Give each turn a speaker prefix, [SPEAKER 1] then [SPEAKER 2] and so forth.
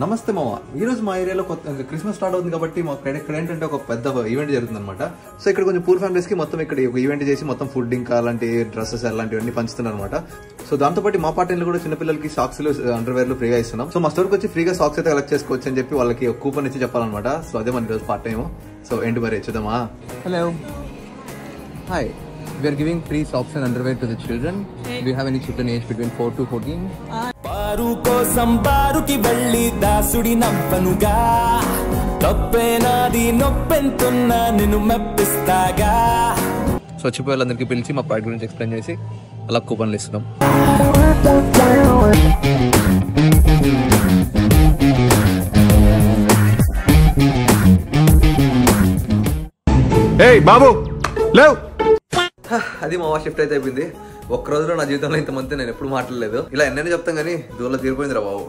[SPEAKER 1] నమస్తే మామ, ఈ రోజు మా ఏరియాలో క్రిస్మస్ స్టార్ట్ అవుతుంది కాబట్టి మా ఇక్కడ ఏంటంటే ఒక పెద్ద ఈవెంట్ జరుగుతుంది అనమాట. సో ఇక్కడ కొంచెం పూర్ ఫ్యామిలీస్ కి మొత్తం ఇక్కడ ఒక ఈవెంట్ చేసి మొత్తం ఫుడ్ ఇంకా అలాంటి డ్రెస్సెస్ అలాంటివన్నీ పంచుతున్నారు అనమాట. సో దాంతోపాటు మా పార్టీలో కూడా చిన్నపిల్లలకి సాక్స్ అండర్వేర్ ఫ్రీగా ఇస్తున్నాం. సో మా స్టోర్కి వచ్చి ఫ్రీగా సాక్స్ అయితే కలెక్ట్ చేసుకోవచ్చు అని చెప్పి వాళ్ళకి ఒక కూపన్ ఇచ్చి చెప్పాలన్నమాట. సో అదే మన రోజు పార్ట్ టైం. సో ఏంటి మరి చూద్దామా?
[SPEAKER 2] Hello, hi. We are giving free socks and underwear to the children. Do you have any children aged between 4 to 14?
[SPEAKER 3] బారు కోసం బారుకి వెళ్ళి దాసుడి నవ్వనుగా, తప్పేనాది నొప్పెంతున్నా నిన్ను మెప్పిస్తాగా.
[SPEAKER 2] సో వచ్చిపోయే వాళ్ళందరికీ పిలిచి మా ప్రాడక్ట్ గురించి ఎక్స్ప్లెయిన్ చేసి అలా కూపన్లు ఇస్తున్నాం.
[SPEAKER 1] బాబు లేవు. అది మా షిఫ్ట్ అయితే అయిపోయింది. ఒక్క రోజులో నా జీవితంలో ఇంతమంది నేను ఎప్పుడు మాట్లాడలేదు. ఇలా ఎన్నైనా చెప్తాం కానీ దూరంలో తీరిపోయిందిరా బాబు.